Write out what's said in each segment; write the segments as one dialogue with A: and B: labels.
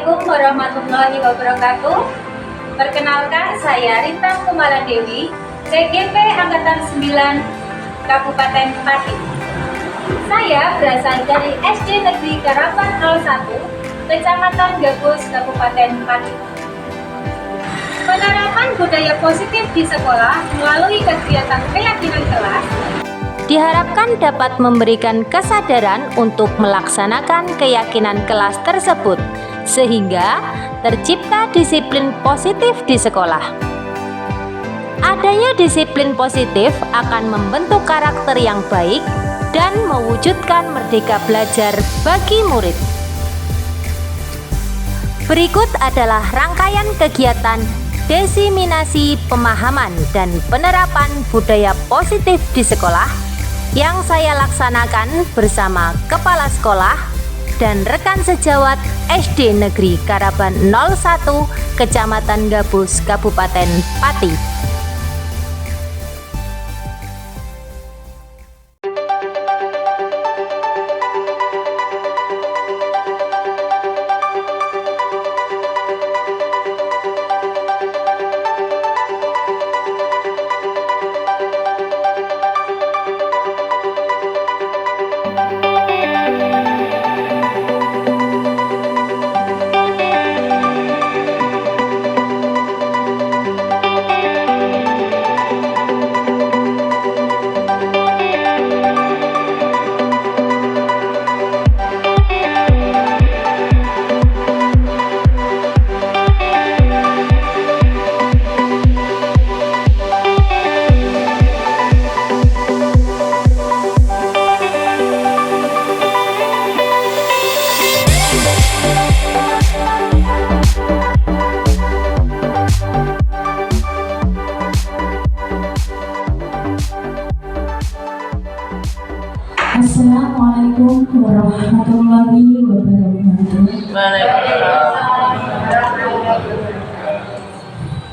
A: Assalamualaikum warahmatullahi wabarakatuh. Perkenalkan, saya Rita Kumala Dewi, CGP Angkatan 9 Kabupaten Pati. Saya berasal dari SD Negeri Karapan 01, Kecamatan Gabus, Kabupaten Pati. Penerapan budaya positif di sekolah melalui kegiatan keyakinan kelas diharapkan dapat memberikan kesadaran untuk melaksanakan keyakinan kelas tersebut, sehingga tercipta disiplin positif di sekolah. Adanya disiplin positif akan membentuk karakter yang baik dan mewujudkan merdeka belajar bagi murid. Berikut adalah rangkaian kegiatan diseminasi pemahaman dan penerapan budaya positif di sekolah yang saya laksanakan bersama kepala sekolah dan rekan sejawat SD Negeri Karapan 01, Kecamatan Gabus, Kabupaten Pati.
B: Assalamualaikum warahmatullahi wabarakatuh.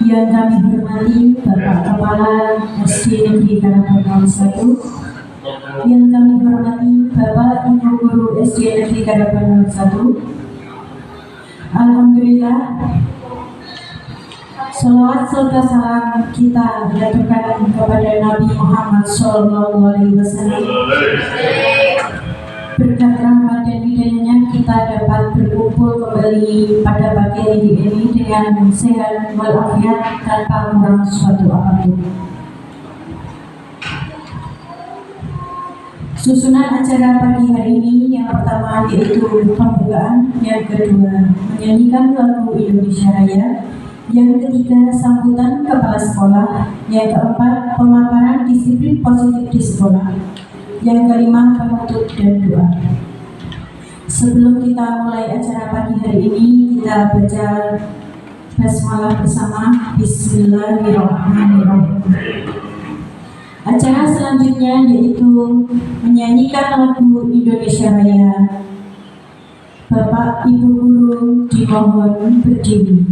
B: Yang kami hormati Bapak Kepala SD Negeri Karapan 01, yang kami hormati Bapak Ibu Guru SD Negeri Karapan 01. Alhamdulillah, salawat serta salam kita jatuhkan kepada Nabi Muhammad SAW. Berkat rahmat dan hidayahnya kita dapat berkumpul kembali pada pagi hari ini dengan sehat walafiat tanpa kurang suatu apapun. Susunan acara pagi hari ini yang pertama yaitu pembukaan, yang kedua menyanyikan lagu Indonesia Raya, yang ketiga sambutan kepala sekolah, yang keempat pemaparan disiplin positif di sekolah, yang kelima penutup dan doa. Sebelum kita mulai acara pagi hari ini, kita baca basmalah bersama. Bismillahirrahmanirrahim. Acara selanjutnya yaitu menyanyikan lagu Indonesia Raya. Bapak Ibu Guru dimohon berdiri.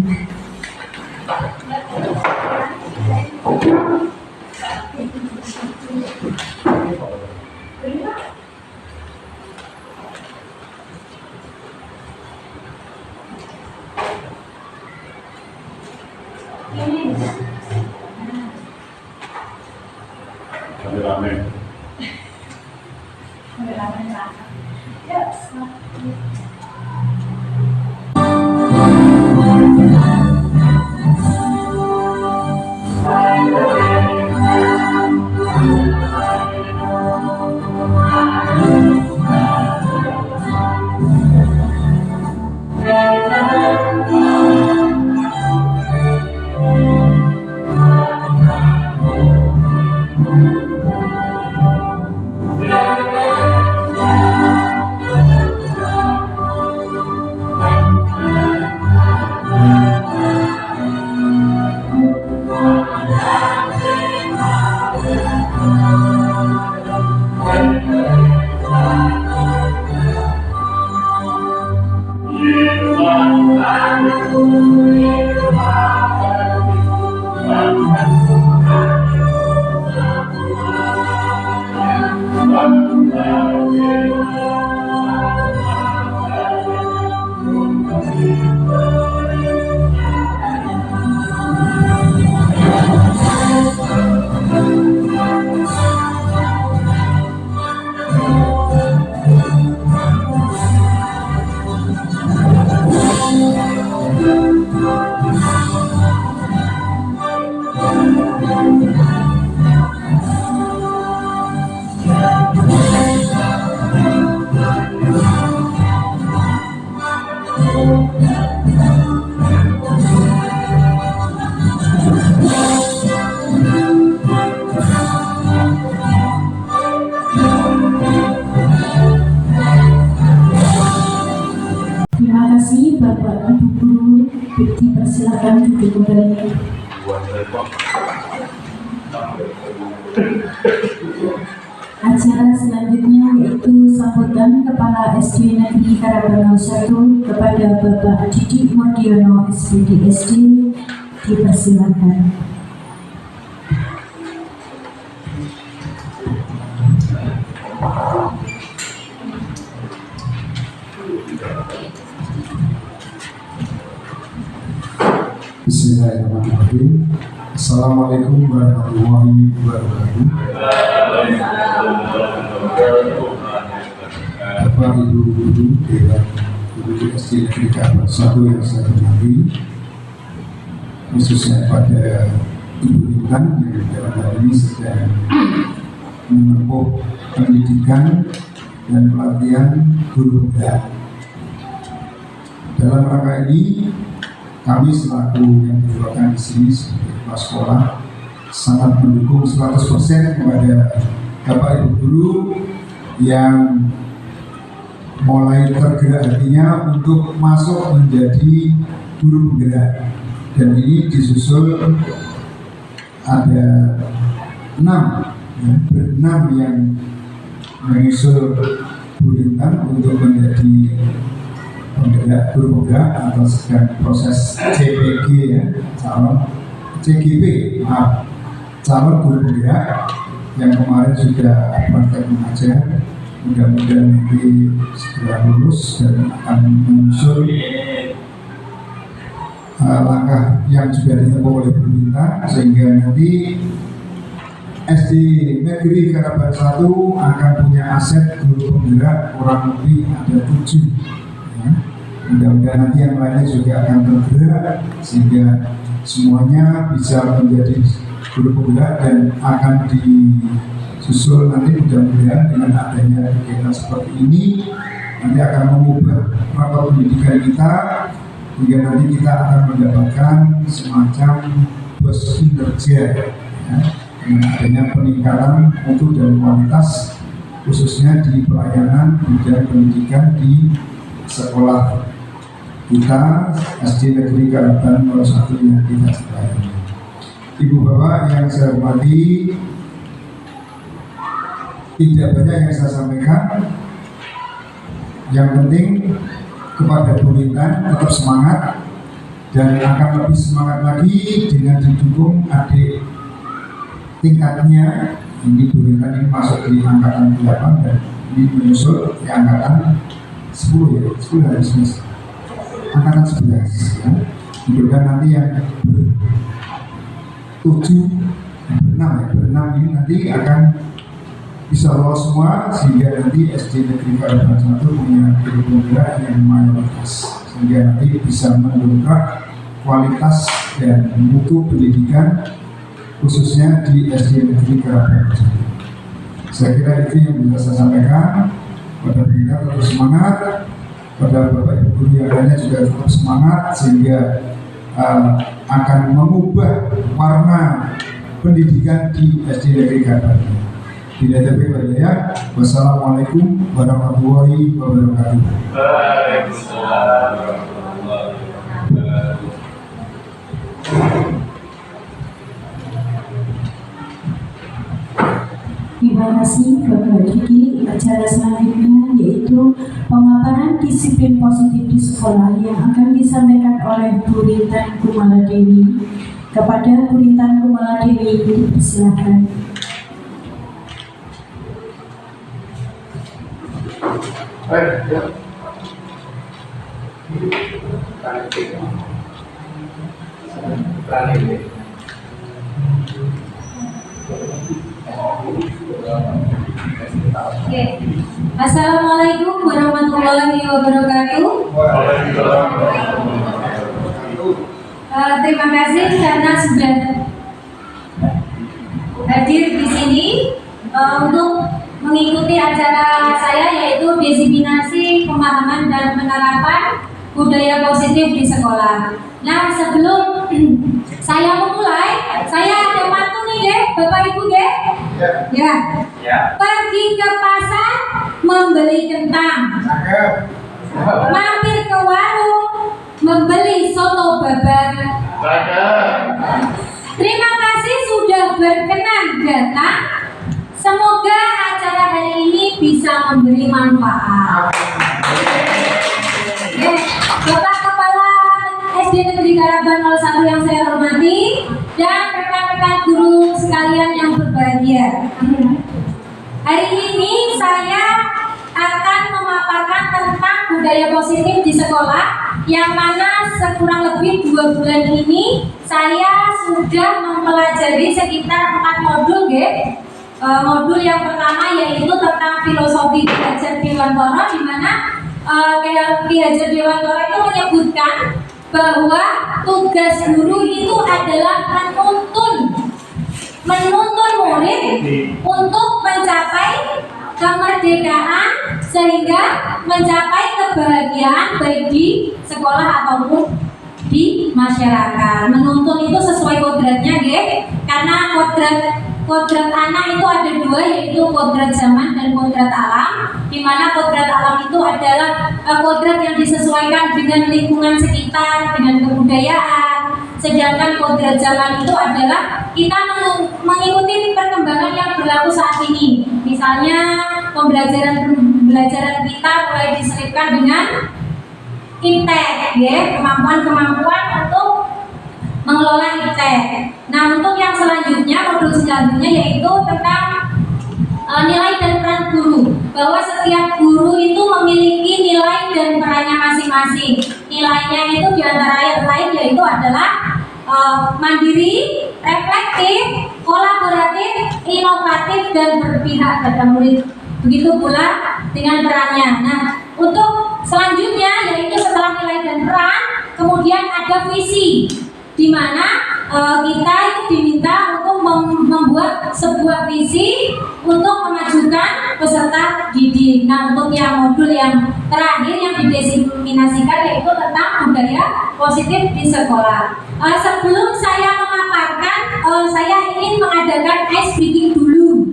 B: Bapak Ibu Guru dipersilakan duduk kembali. Acara selanjutnya yaitu sambutan Kepala SD Negeri Karabangau 1 kepada Bapak Didik Mordiono SPD SD, dipersilakan.
C: Bismillahirrahmanirrahim. Assalamualaikum warahmatullahi wabarakatuh. Bapak Ibu Guru Dewan Guru SD Negeri Karabangau 1 yang saya hormati, khususnya pada Ibu Intan yang dalam hal ini sedang menempuh pendidikan dan pelatihan guru penggerak. Dalam rangka ini, kami selaku yang dikeluarkan di sini sebagai kepala sekolah sangat mendukung 100% kepada Bapak Ibu Guru yang mulai tergerak hatinya untuk masuk menjadi guru penggerak. Dan ini disusul ada 6 yang mengusul Bu Intan untuk menjadi penggerak guru penggerak atau sedang proses CPG ya, calon CGP, calon guru penggerak yang kemarin sudah praktek mengajar. Mudah-mudahan nanti segera lulus dan akan menyusul langkah yang sudah ditempuh oleh pemerintah, sehingga nanti SD Negeri Karabangau 1 akan punya aset guru penggerak kurang lebih ada 7. Mudah-mudahan nanti yang lainnya juga akan tergerak sehingga semuanya bisa menjadi guru penggerak dan akan disusul nanti mudah-mudahan dengan adanya kegiatan seperti ini nanti akan mengubah pola pendidikan kita hingga nanti kita akan mendapatkan semacam bos kinerja ya, dengan adanya peningkatan mutu dan kualitas khususnya di pelayanan bidang pendidikan di sekolah kita SD Negeri Karabangau 1 yang kita cintai. Ibu Bapak yang saya hormati, tidak banyak yang saya sampaikan. Yang penting kepada Bu Intan tetap semangat dan akan lebih semangat lagi dengan didukung adik tingkatnya. Ini Bu Intan ini masuk di angkatan 8 dan ini menyusul di angkatan 10 ya, 10 harus mas. Angkatan 11 ya. Mudah-mudahan nanti yang berenam ini nanti akan bisa lolos semua sehingga nanti SD Negeri Karabangau 1 punya guru penggerak yang mayoritas sehingga nanti bisa mendongkrak kualitas dan mutu pendidikan khususnya di SD Negeri Karabangau 1. Saya kira itu yang bisa saya sampaikan. Pada kita tetap semangat, pada Bapak Ibu Guru yang lainnya juga tetap semangat sehingga akan mengubah warna pendidikan di SD Negeri Karabangau. Bila lebih banyak, wassalamualaikum warahmatullahi wabarakatuh.
D: Waalaikumsalam warahmatullahi wabarakatuh.
B: Terima kasih Bapak Diki. Acara selanjutnya yaitu pemaparan disiplin positif di sekolah yang akan disampaikan oleh Bu Rintan Kumaladewi. Kepada Bu Rintan Kumaladewi, dipersilakan.
A: Assalamualaikum warahmatullahi wabarakatuh. Terima kasih karena sudah hadir di sini untuk mengikuti acara saya yaitu disiminasi pemahaman dan penerapan budaya positif di sekolah. Nah, sebelum saya memulai, saya ada pantun nih deh, Bapak Ibu deh. Ya. Pergi ke pasar membeli kentang, mampir ke warung membeli soto babat? Terima kasih sudah berkenan datang. Semoga acara hari ini bisa memberi manfaat. Bapak Kepala SD Negeri Karaban 01 yang saya hormati dan rekan-rekan guru sekalian yang berbahagia. Hari ini saya akan memaparkan tentang budaya positif di sekolah, yang mana sekurang lebih 2 bulan ini saya sudah mempelajari sekitar 4 modul, modul yang pertama yaitu tentang filosofi Ki Hajar Dewantara, di mana Ki Hajar Dewantara itu menyebutkan bahwa tugas guru itu adalah menuntun murid untuk mencapai kemerdekaan sehingga mencapai kebahagiaan baik di sekolah ataupun di masyarakat. Menuntun itu sesuai kodratnya, karena kodrat anak itu ada 2, yaitu kodrat zaman dan kodrat alam, di mana kodrat alam itu adalah kodrat yang disesuaikan dengan lingkungan sekitar, dengan kebudayaan. Sedangkan kodrat zaman itu adalah kita mengikuti perkembangan yang berlaku saat ini. Misalnya pembelajaran kita mulai diselipkan dengan IPTEK, kemampuan-kemampuan untuk mengelola IPTEK. Nah, untuk yang selanjutnya, modul selanjutnya yaitu tentang nilai dan peran guru, bahwa setiap guru itu memiliki nilai dan perannya masing-masing. Nilainya itu diantara lain yaitu adalah mandiri, reflektif, kolaboratif, inovatif, dan berpihak pada murid. Begitu pula dengan perannya. Nah, untuk selanjutnya yaitu setelah nilai dan peran, kemudian ada visi, di mana kita itu diminta untuk membuat sebuah visi untuk memajukan peserta didik. Nah, untuk yang modul yang terakhir yang didefinisikan yaitu tentang budaya positif di sekolah. Sebelum saya memaparkan, saya ingin mengadakan ice breaking dulu.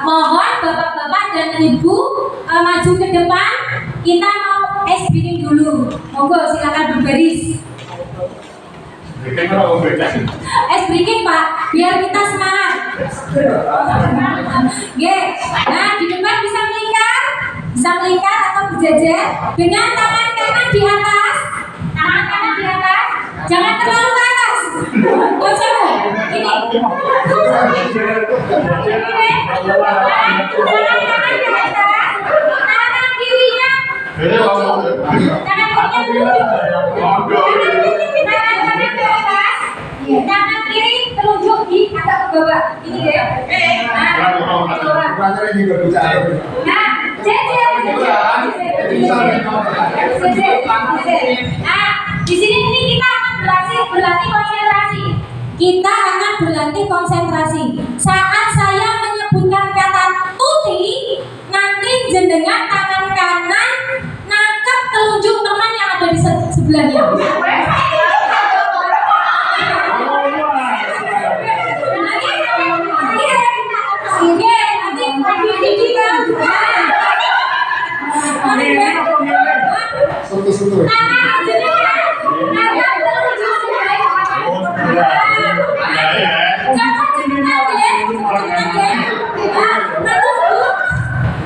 A: Mohon bapak-bapak dan ibu maju ke depan. Kita mau ice breaking dulu. Monggo silakan berbaris. Es breaking Pak, biar kita semangat. Nah, di depan bisa melingkar atau berjajar dengan tangan kanan di atas, jangan terlalu ke atas. Ini. Tangan kanan di atas, tangan kirinya. Tangan kiri telunjuk di agak ke bawah. Ini ya. Nah, di sini ini kita akan berlatih konsentrasi. Kita akan berlatih konsentrasi. Saat saya menyebutkan kata tuti, nanti jenengan tangan kanan nangkep telunjuk teman yang ada di sebelahnya.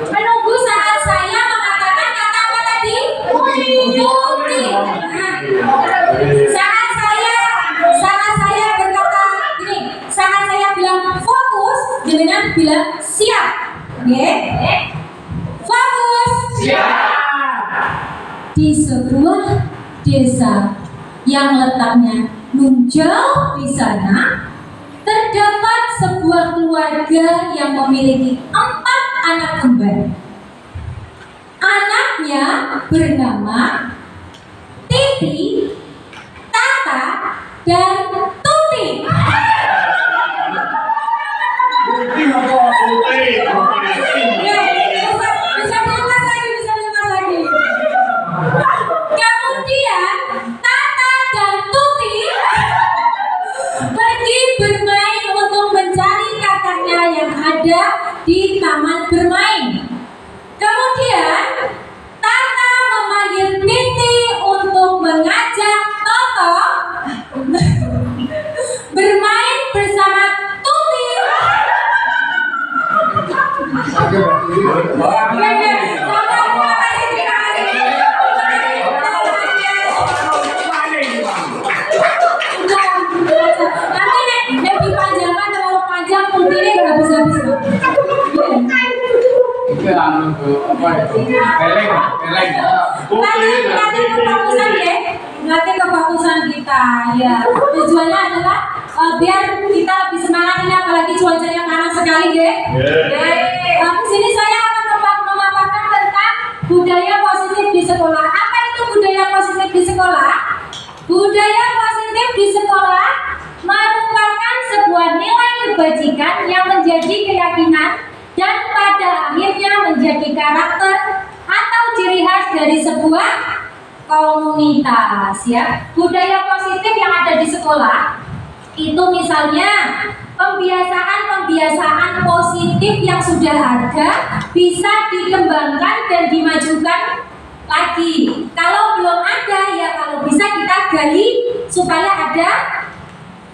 A: Menunggu saat saya mengatakan kata apa tadi? Tuti. Saat saya berkata gini, saat saya bilang fokus, dengan bilang siap. Fokus. Siap. Di sebuah desa yang letaknya jauh di sana, terdapat sebuah keluarga yang memiliki 4 anak kembar. Anaknya bernama Titi, Tata, dan Tuti. Bisa lemas lagi. Kemudian Tata dan Tuti pergi bermain untuk mencari kakaknya yang ada di taman bermain. Kemudian Tata memanggil Titi untuk
E: anu apa itu? Peleng.
B: Nanti kebagusan ya, nanti kebagusan kita ya. Tujuannya adalah biar kita lebih semangat ini, apalagi cuacanya panas sekali ya. Di sini saya akan memaparkan tentang budaya positif di sekolah. Apa itu budaya positif di sekolah? Budaya positif di sekolah merupakan sebuah nilai kebajikan yang menjadi keyakinan dan pada akhirnya menjadi karakter atau ciri khas dari sebuah komunitas ya. Budaya positif yang ada di sekolah itu misalnya pembiasaan positif yang sudah ada bisa dikembangkan dan dimajukan lagi. Kalau belum ada ya kalau bisa kita gali supaya ada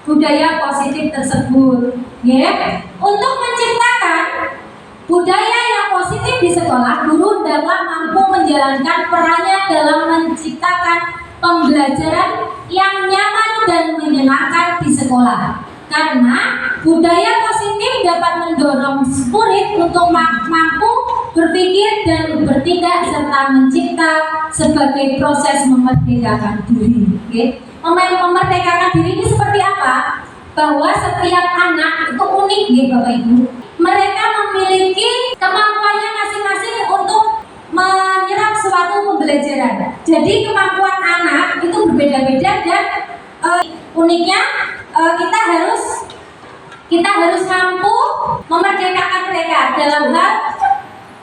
B: budaya positif tersebut ya. Untuk menciptakan budaya yang positif di sekolah, guru hendaklah mampu menjalankan perannya dalam menciptakan pembelajaran yang nyaman dan menyenangkan di sekolah. Karena budaya positif dapat mendorong murid untuk mampu berpikir dan bertindak serta mencipta sebagai proses memerdekakan diri. Okay? Memerdekakan diri ini seperti apa? Bahwa setiap anak itu unik ya Bapak Ibu. Mereka memiliki kemampuannya masing-masing untuk menyerap suatu pembelajaran. Jadi kemampuan anak itu berbeda-beda dan uniknya kita harus mampu memerdekakan mereka dalam hal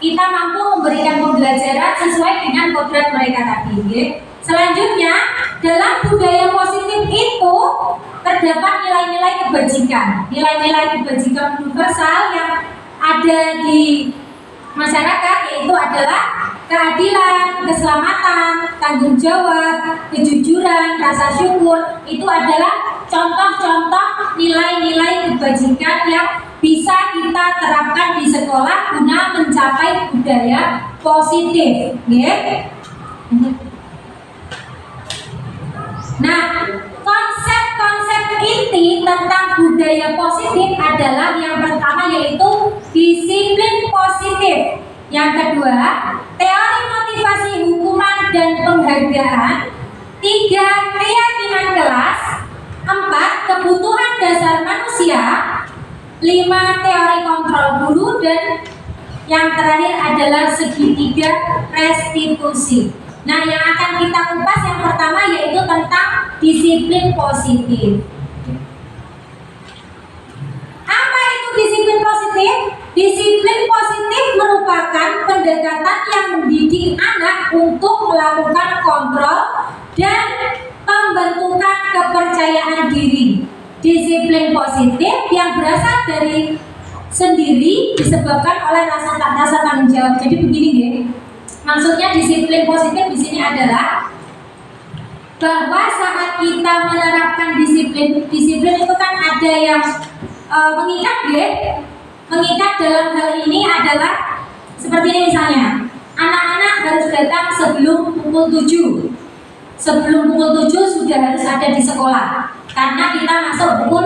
B: kita mampu memberikan pembelajaran sesuai dengan kodrat mereka tadi. Ya. Selanjutnya dalam budaya positif itu terdapat nilai-nilai kebajikan, universal yang ada di masyarakat, yaitu adalah keadilan, keselamatan, tanggung jawab, kejujuran, rasa syukur. Itu adalah contoh-contoh nilai-nilai kebajikan yang bisa kita terapkan di sekolah guna mencapai budaya positif. Yeah. Nah, konsep-konsep inti tentang budaya positif adalah yang pertama yaitu disiplin positif. Yang kedua, teori motivasi hukuman dan penghargaan. 3, keyakinan kelas. 4, kebutuhan dasar manusia. 5, teori kontrol guru. Dan yang terakhir adalah segitiga restitusi. Nah, yang akan kita kupas yang pertama yaitu tentang disiplin positif. Apa itu disiplin positif? Disiplin positif merupakan pendekatan yang mendidik anak untuk melakukan kontrol dan pembentukan kepercayaan diri. Disiplin positif yang berasal dari sendiri disebabkan oleh rasa tanggung jawab. Jadi begini ya. Maksudnya disiplin positif di sini adalah bahwa saat kita menerapkan disiplin itu kan ada yang mengikat ya. Mengikat dalam hal ini adalah seperti ini misalnya, anak-anak harus datang sebelum pukul 7. Sebelum pukul 7 sudah harus ada di sekolah karena kita masuk pukul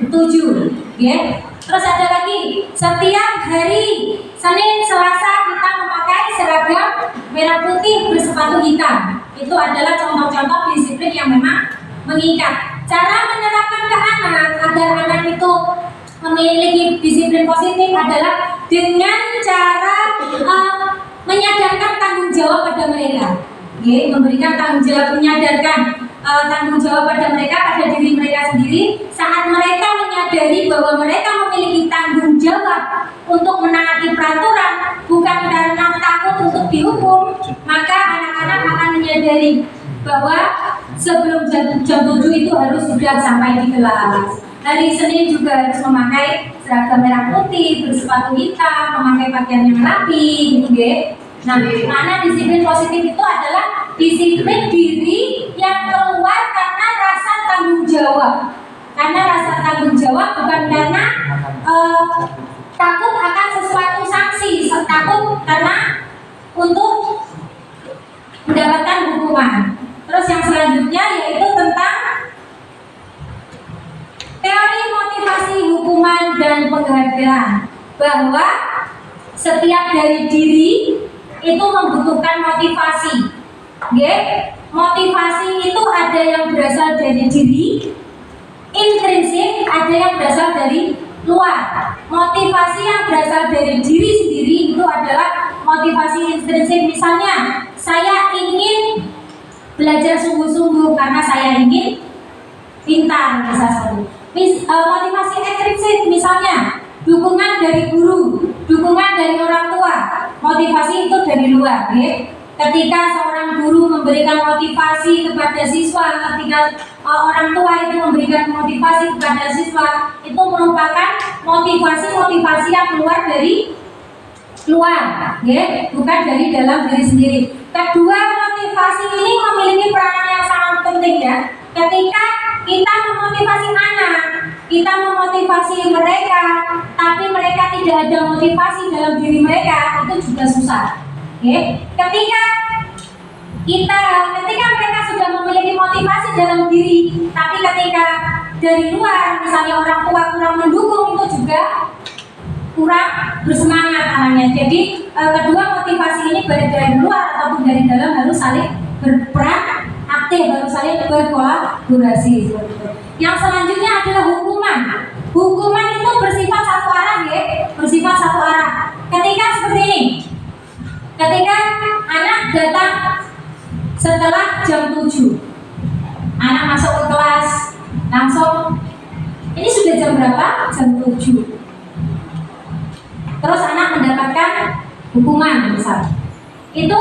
B: 7 ya. Terus ada lagi, setiap hari Senin, Selasa kita memakai seragam merah putih bersepatu hitam. Itu adalah contoh-contoh disiplin yang memang mengikat. Cara menerapkan ke anak agar anak itu memiliki disiplin positif adalah dengan cara menyadarkan tanggung jawab pada mereka. Memberikan tanggung jawab, menyadarkan tanggung jawab pada mereka, pada diri mereka sendiri. Saat mereka menyadari bahwa mereka memiliki tanggung jawab untuk menaati peraturan, bukan karena takut untuk dihukum, maka anak-anak akan menyadari bahwa sebelum jam 7 itu harus sudah sampai di kelas. Hari Senin juga harus memakai seragam merah putih, bersepatu hitam, memakai pakaian yang rapi, gitu ya. Nah, mana disiplin positif itu adalah disiplin diri yang keluar karena rasa tanggung jawab. Karena rasa tanggung jawab bukan karena takut akan sesuatu sanksi, takut karena untuk mendapatkan hukuman. Terus yang selanjutnya yaitu tentang teori motivasi hukuman dan penghargaan, bahwa setiap
A: setiap dari diri itu membutuhkan motivasi. Motivasi itu ada yang berasal dari diri, intrinsik, ada yang berasal dari luar. Motivasi yang berasal dari diri sendiri itu adalah motivasi intrinsik. Misalnya, saya ingin belajar sungguh-sungguh karena saya ingin pintar, misalnya. Motivasi ekstrinsik, misalnya dukungan dari guru, dukungan dari orang tua. Motivasi itu dari luar. Ketika seorang guru memberikan motivasi kepada siswa, ketika orang tua itu memberikan motivasi kepada siswa, itu merupakan motivasi yang keluar dari luar, bukan dari dalam diri sendiri. Kedua, motivasi ini memiliki peranan yang sangat penting ya. Ketika kita memotivasi anak, kita memotivasi mereka, tapi mereka tidak ada motivasi dalam diri mereka, itu juga susah. Ketika mereka sudah memiliki motivasi dalam diri, tapi ketika dari luar, misalnya orang tua kurang mendukung, itu juga kurang bersemangat anaknya. Jadi kedua motivasi ini baik dari luar ataupun dari dalam harus saling berperan aktif, harus saling berkolaborasi. Yang selanjutnya adalah hukuman. Hukuman itu bersifat satu arah, bersifat satu arah. Ketika seperti ini, ketika anak datang setelah jam 7, anak masuk ke kelas langsung, ini sudah jam berapa? Jam 7. Terus anak mendapatkan hukuman misal, itu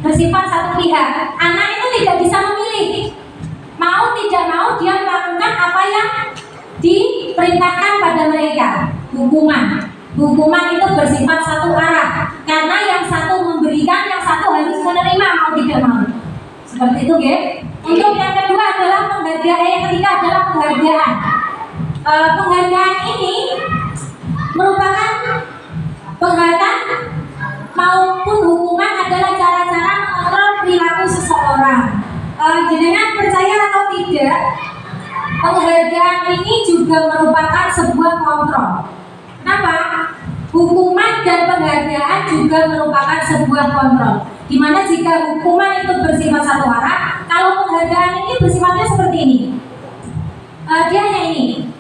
A: bersifat satu pihak. Anak itu tidak bisa memilih, mau tidak mau dia melakukan apa yang diperintahkan pada mereka. Hukuman itu bersifat satu arah, karena yang satu memberikan, yang satu harus menerima mau tidak mau. Seperti itu, Untuk yang kedua adalah penghargaan. Yang ketiga adalah penghargaan. Penghargaan ini merupakan penghargaan maupun hukuman adalah cara-cara mengontrol perilaku seseorang. Jenengan percaya atau tidak, penghargaan ini juga merupakan sebuah kontrol. Kenapa? Hukuman dan penghargaan juga merupakan sebuah kontrol. Dimana jika hukuman itu bersifat satu arah, kalau penghargaan ini bersifatnya seperti ini. Dia hanya ini.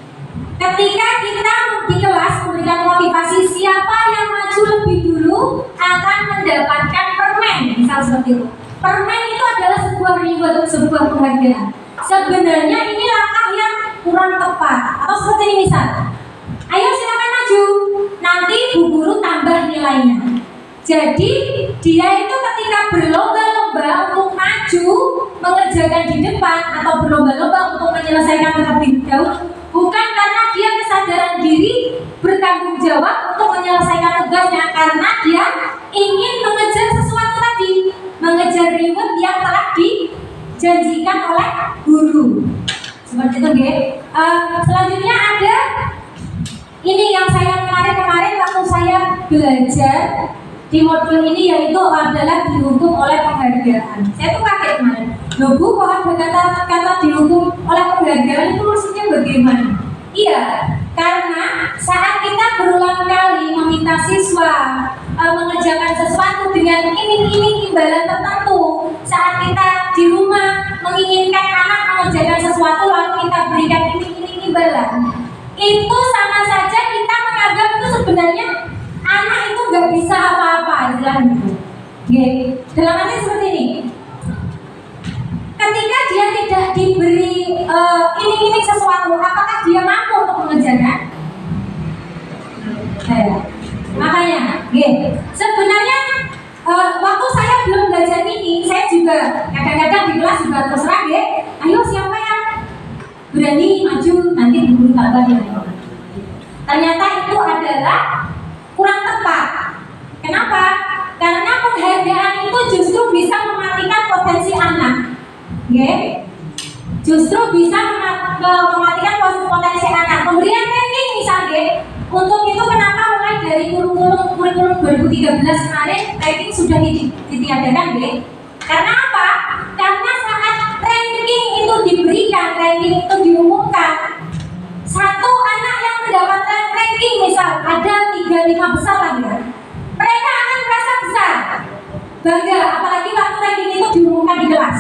A: Ketika kita di kelas memberikan motivasi, siapa yang maju lebih dulu akan mendapatkan permen, misal seperti itu. Permen itu adalah sebuah reward, sebuah penghargaan. Sebenarnya ini langkah yang kurang tepat. Atau seperti ini misal, ayo silakan maju, nanti bu guru tambah nilainya. Jadi dia itu ketika berlomba-lomba untuk maju mengerjakan di depan atau berlomba-lomba untuk menyelesaikan terlebih dahulu, bukan karena dia kesadaran diri bertanggung jawab untuk menyelesaikan tugasnya, karena dia ingin mengejar sesuatu tadi, mengejar reward yang telah dijanjikan oleh guru. Seperti itu, selanjutnya ada ini yang saya menarik kemarin waktu saya belajar di modul ini, yaitu adalah dihukum oleh penghargaan. Saya tuh kaget kemarin. Loh Bu, kok ada kata dihukum oleh penghargaan, itu maksudnya bagaimana? Iya, karena saat kita berulang kali meminta siswa mengerjakan sesuatu dengan iming-iming imbalan tertentu, saat kita di rumah menginginkan anak mengerjakan sesuatu lalu kita berikan iming-iming imbalan, itu sama saja kita menganggap itu sebenarnya anak itu nggak bisa apa-apa, istilahnya gitu. Dalam arti seperti ini, ketika dia tidak diberi iming-iming sesuatu, apakah dia mampu untuk mengerjakan? Makanya, sebenarnya waktu saya belum belajar ini, saya juga kadang-kadang di kelas juga terserah, ayo siapa yang berani maju nanti guru tambah nilai. Ternyata itu adalah kurang tepat. Kenapa? Karena penghargaan itu justru bisa mematikan potensi anak. Justru bisa mematikan potensi anak. Pemberian ranking misalnya, untuk itu kenapa mulai dari kurikulum 2013 kemarin ranking sudah ditiadakan, Karena apa? Karena saat ranking itu diberikan, ranking itu diumumkan, satu anak yang mendapatkan ranking misal ada 35 besar lagi,
F: mereka akan merasa besar, bangga, apalagi waktu ranking itu diumumkan di kelas.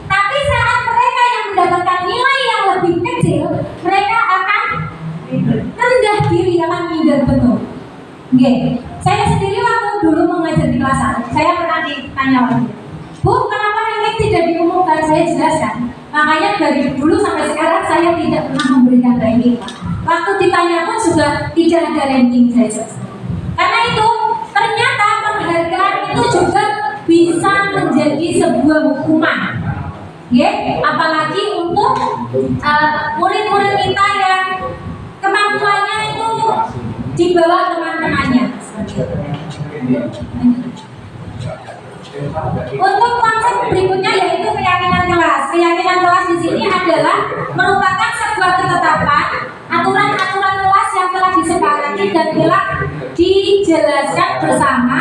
F: Tapi saat mereka yang mendapatkan nilai yang lebih kecil, mereka akan rendah diri, akan minder betul. Oke, saya sendiri waktu dulu mengajar di kelas 1, saya pernah ditanya lagi, Bu, kenapa ranking tidak diumumkan? Saya jelaskan. Makanya dari dulu sampai sekarang saya tidak pernah memberikan ranking. Waktu ditanya pun sudah tidak ada ranking, saya jelaskan. Karena itu ternyata penghargaan itu juga bisa menjadi sebuah hukuman. Ya, apalagi untuk murid-murid kita yang kemampuannya itu di bawah teman-temannya. Untuk konsep berikutnya yaitu keyakinan kelas. Keyakinan kelas di sini adalah merupakan sebuah ketetapan, aturan-aturan kelas yang telah disepakati dan telah dijelaskan bersama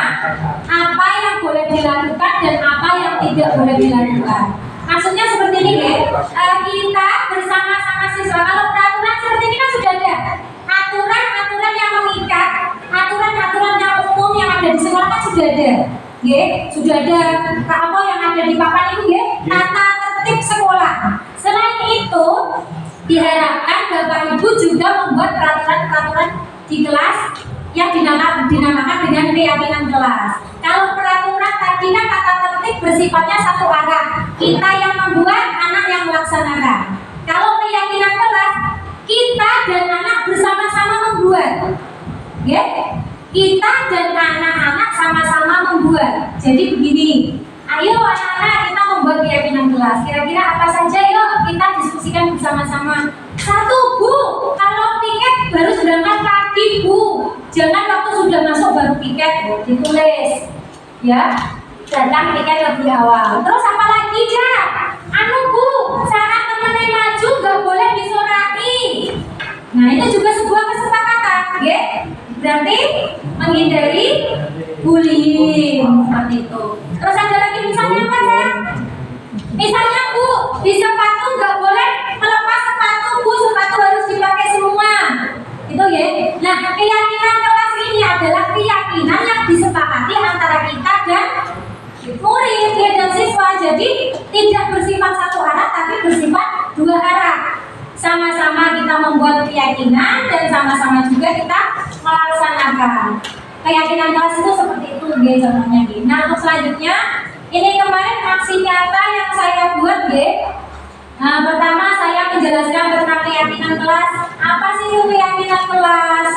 F: apa yang boleh dilakukan dan apa yang tidak boleh dilakukan. Maksudnya seperti ini, kita bersama-sama siswa. Kalau peraturan seperti ini kan sudah ada aturan-aturan yang mengikat, aturan-aturan yang umum yang ada di sekolah kan sudah ada. Sudah ada apa yang ada di papan itu, tata tertib sekolah. Selain itu, diharapkan Bapak Ibu juga membuat peraturan-peraturan di kelas yang dinamakan dengan keyakinan kelas. Kalau peraturan tadi kan tata tertib bersifatnya satu arah, kita yang membuat, anak yang melaksanakan. Kalau keyakinan kelas, kita dan anak bersama-sama membuat. Kita dan anak-anak sama-sama membuat. Jadi begini, ayo anak-anak kita membuat keyakinan kelas. Kira-kira apa saja, yuk kita diskusikan bersama-sama. Satu, Bu, kalau piket baru berangkat pagi, Bu. Jangan waktu sudah masuk baru piket, Bu. Ditulis, ya. Datang piket lebih awal. Terus apa lagi, Kak? Bu, saat temennya maju nggak boleh disorahi. Nah, itu juga sebuah kesepakatan, ya. Berarti menghindari bullying seperti itu. Terus ada lagi misalnya apa, Kak? Misalnya, Bu, di sepatu nggak boleh melepas sepatu, Bu. Sepatu harus dipakai semua. Itu ya. Nah, keyakinan kelas ini adalah keyakinan yang disepakati antara kita dan murid dan siswa. Jadi tidak bersifat satu arah, tapi bersifat dua arah. Sama-sama kita membuat keyakinan dan sama-sama juga kita melaksanakan. Keyakinan kelas itu seperti itu, contohnya. Nah, untuk selanjutnya, ini kemarin aksi nyata yang saya buat, Nah, pertama saya menjelaskan tentang keyakinan kelas. Apa sih keyakinan kelas?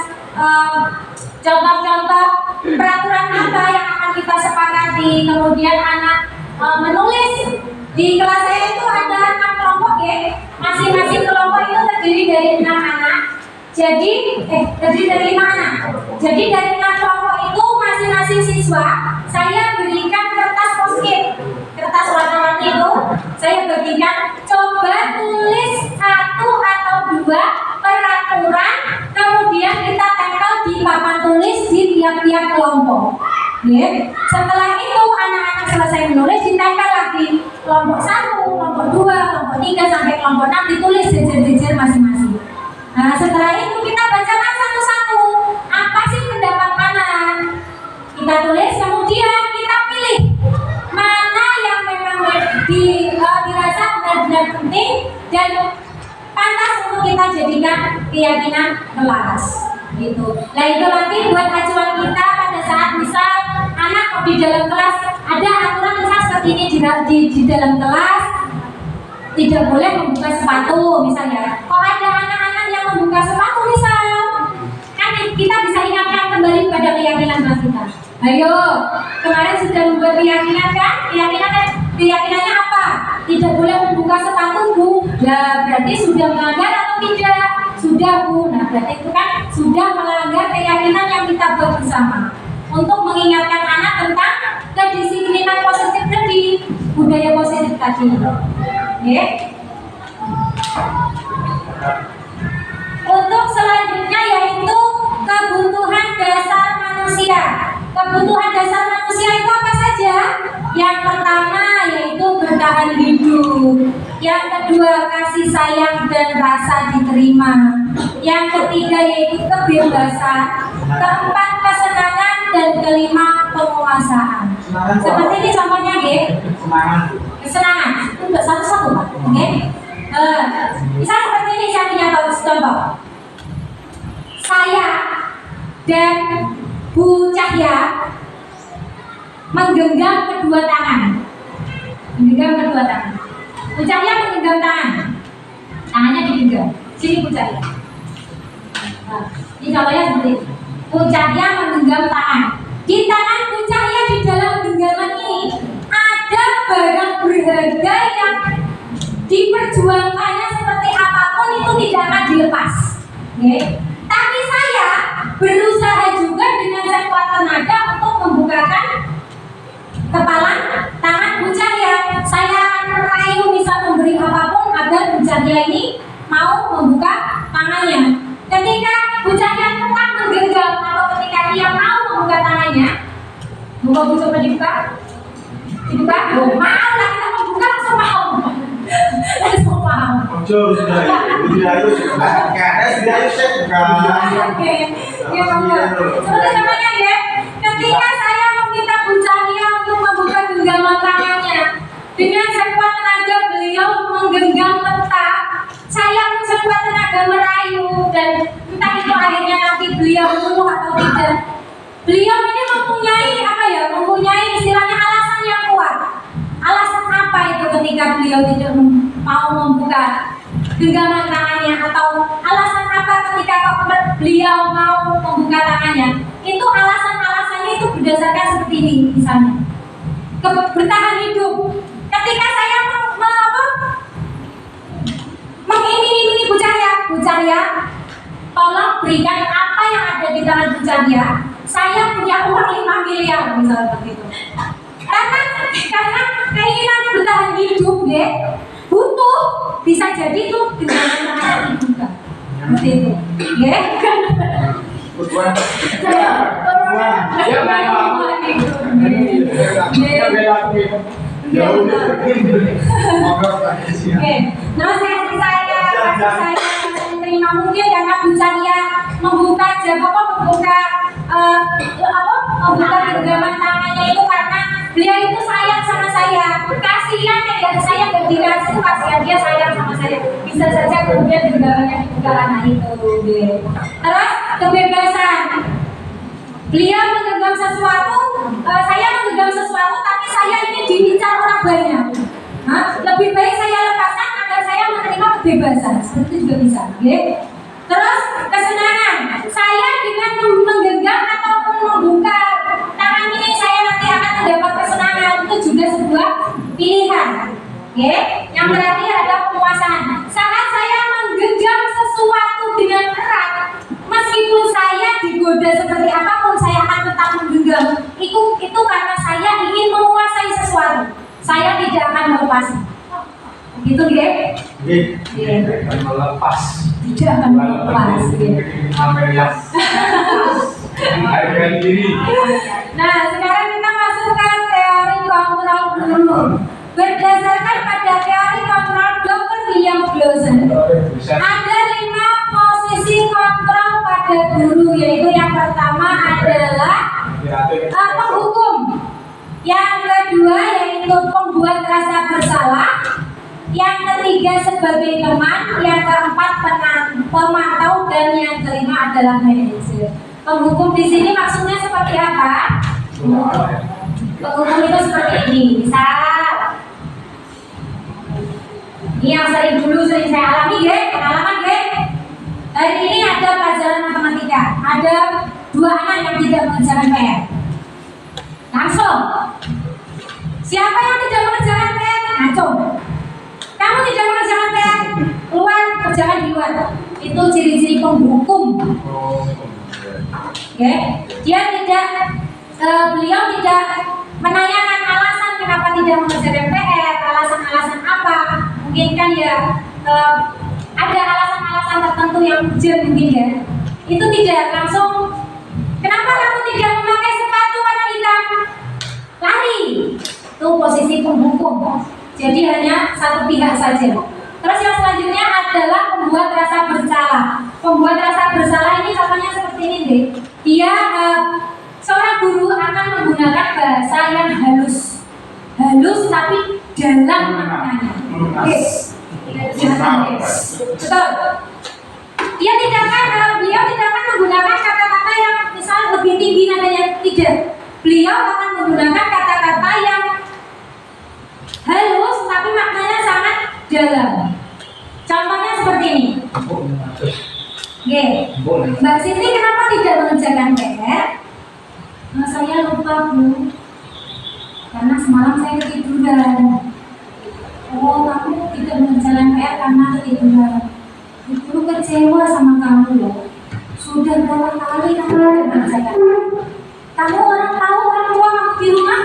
F: Contoh-contoh peraturan apa yang akan kita sepakati. Kemudian anak menulis. Di kelas saya itu ada 6 kelompok, masing-masing kelompok itu terdiri dari 6 anak. Jadi terdiri dari 5 anak. Jadi dari 6 kelompok itu masing-masing siswa saya berikan kertas post-it, kertas warna-warni itu saya bagikan. Coba tulis 1 atau 2 peraturan, kemudian kita tempel di papan tulis di tiap-tiap kelompok. Setelah itu anak-anak selesai menulis, ditempel lagi kelompok 1, kelompok 2, kelompok 3 sampai kelompok 6 ditulis jejer-jejer masing-masing. Nah, setelah itu kita bacakan satu-satu. Apa sih pendapat anak? Kita tulis, kemudian kita pilih mana yang memang dirasa benar-benar penting dan pantas untuk kita jadikan keyakinan kelas. Gitu. Nah, itu nanti buat acuan kita pada saat misal anak di dalam kelas ada aturan misal seperti ini di dalam kelas tidak boleh membuka sepatu misalnya. Kalau ada anak-anak yang membuka sepatu misal, kan kita bisa ingatkan kembali pada keyakinan kelas kita. Ayo, kemarin sudah membuat keyakinan kan? Keyakinannya apa? Tidak boleh membuka sepatu, Bu. Nah, berarti sudah melanggar atau tidak? Sudah, Bu. Nah, berarti itu kan sudah melanggar keyakinan yang kita buat bersama. Untuk mengingatkan anak tentang kedisiplinan positif tadi, budaya positif tadi. Untuk selanjutnya yaitu kebutuhan dasar manusia. Kebutuhan dasar manusia itu apa saja? Yang pertama yaitu bertahan hidup. Yang kedua kasih sayang dan rasa diterima. Yang ketiga yaitu kebebasan. Keempat kesenangan. dan kelima penguasaan. Seperti ini contohnya, nggih. Kesenangan. Untuk satu-satu, Pak. Oke. Misal seperti ini saya punya contoh. Saya dan Bu Cahya menggenggam kedua tangan. Menggenggam kedua tangan. Bu Cahya menggenggam tangan. Tangannya digenggam. Sini Bu Cahya. Nah, ini contohnya seperti ini. Bu Cahya menggenggam tangan. Di tangan Bu Cahya di dalam genggaman ini ada barang berharga yang diperjuangkannya seperti apapun itu tidak akan dilepas. Okay. Tapi saya berusaha juga dengan sekuat tenaga untuk membukakan kepala tangan Bu Cahya. Saya akan merayu bisa memberi apapun agar Bu Cahya ini mau membuka tangannya. Ketika Bu Cahya tetap menggenggam atau ketika dia mau membuka tangannya, Bu coba dibuka. Dibuka? Oh, mau lah kita membuka langsung mau. Langsung mau.
D: Muncul sudah
F: Oke, ya seperti namanya ya. Ketika saya meminta Bu Cahya untuk membuka genggaman tangannya, dengan sekuat tenaga beliau menggenggam tetap, saya pun sekuat tenaga merayu dan entah itu akhirnya nanti beliau luluh atau tidak. Beliau ini mempunyai istilahnya alasan yang kuat. Alasan apa itu ketika beliau tidak mau membuka genggaman tangannya, atau alasan apa ketika beliau mau membuka tangannya? Itu alasannya itu berdasarkan seperti ini misalnya. Bertahan hidup. Ketika saya mengiming-imingi Bu Cahya, tolong berikan apa yang ada di tangan Bu Cahya. Saya punya uang 5 miliar misalnya begitu. Karena keinginan bertahan hidup, butuh bisa jadi itu dengan tangan dibuka. Seperti itu, Nah, saya menerima mungkin karena Bu Cahya membuka genggaman tangannya itu karena beliau itu sayang sama saya. Kasihan ya, saya gak dikasih, kasihan dia sayang sama saya. Bisa saja kemudian genggamannya dibuka karena itu. Terus kebebasan. Beliau menggenggam sesuatu, saya menggenggam sesuatu, tapi saya ini diincar orang banyak. Lebih baik saya lepaskan agar saya menerima kebebasan. Seperti itu juga bisa. Terus kesenangan. Saya dengan menggenggam ataupun membuka tangan ini, saya nanti akan mendapat kesenangan. Itu juga sebuah pilihan. Yang terakhir adalah penguasaan. Saat saya menggenggam sesuatu dengan erat, meskipun saya digoda seperti apapun, saya akan tetap menggenggam. Itu karena saya ingin menguasai sesuatu. Saya tidak akan melepasnya. Gitu,
E: Melepas.
F: Tidak akan melepas.
E: Hargai diri.
F: Nah, sekarang kita masuk ke teori kontrol dulu. Berdasarkan pada teori kontrol Dr. William Blausen, ada 5 posisi kontrol pada guru, yaitu yang pertama adalah penghukum, yang kedua yaitu pembuat rasa bersalah, yang ketiga sebagai teman, yang keempat pemantau, dan yang kelima adalah manajer. Penghukum di sini maksudnya seperti apa? Penghukum itu seperti ini. Misal, ini yang sering saya alami, pengalaman. Hari ini ada pelajaran matematika, ada 2 anak yang tidak mengerjakan PR. Langsung, siapa yang tidak mengerjakan PR? Langsung. Kamu tidak mengerjakan PR, keluar, kerjakan di luar. Itu ciri-ciri penghukum. Dia tidak, beliau tidak menanyakan alasan kenapa tidak mengerjakan PR, alasan-alasan apa. Mungkin kan ya ada alasan-alasan tertentu yang urgent mungkin ya. Itu tidak langsung. Kenapa kamu tidak memakai sepatu warna hitam? Lari. Itu posisi penghukum. Jadi hanya satu pihak saja. Terus yang selanjutnya adalah pembuat rasa bersalah. Pembuat rasa bersalah ini contohnya seperti ini deh. Dia seorang guru akan menggunakan bahasa yang halus, tapi dalam maknanya. Oke, betul. Beliau tidak akan menggunakan kata-kata yang misalnya lebih tinggi nadanya, tidak. Beliau akan menggunakan kata-kata yang halus tapi maknanya sangat dalam. Contohnya seperti ini. Mbak Siti kenapa tidak mengerjakan PR? Saya lupa, Bu. Karena semalam saya ketiduran. Oh, kamu tidak mengerjakan PR karena ketiduran. Ibu kecewa sama kamu loh. Sudah berapa kali kamu tidak mengerjakan PR? Kamu orang tua kamu di rumah,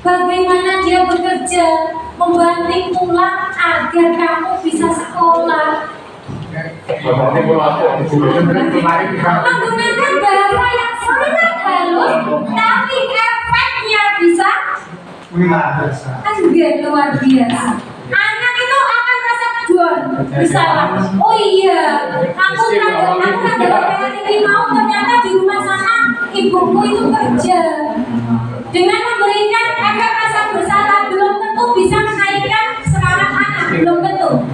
F: bagaimana dia bekerja, membanting tulang agar kamu bisa sekolah. Menggunakan bahasa yang sangat halus, tapi efeknya bisa luar biasa. Anak itu akan rasa down, misalnya, oh iya, aku ada ini mau, ternyata di rumah sana ibuku itu kerja. Dengan memberikan efek rasa bersalah, belum tentu bisa menaikkan semangat anak, belum tentu.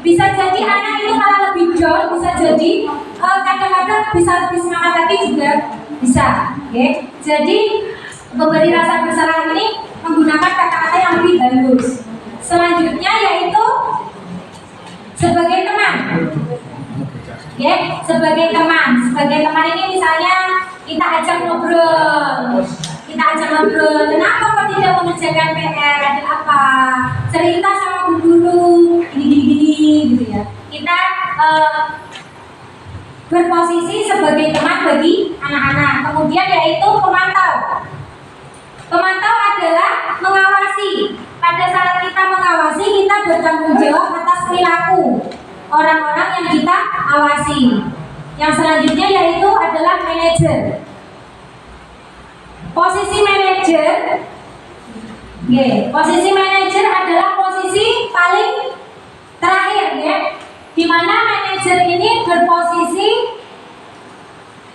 F: Bisa jadi anak itu malah lebih down, bisa jadi kadang-kadang bisa lebih semangat lagi juga bisa. Jadi memberi rasa bersalah ini menggunakan kata-kata yang lebih halus. Selanjutnya yaitu sebagai teman. Sebagai teman ini misalnya kita ajak ngobrol. Kenapa kok tidak mengerjakan PR? Ada apa? Cerita sama bu guru. Gini gitu ya. Kita berposisi sebagai teman bagi anak-anak. Kemudian yaitu pemantau. Pemantau adalah mengawasi. Pada saat kita mengawasi, kita bertanggung jawab atas perilaku orang-orang yang kita awasi. Yang selanjutnya yaitu adalah manajer. Posisi manajer adalah posisi paling terakhir, di mana manajer ini berposisi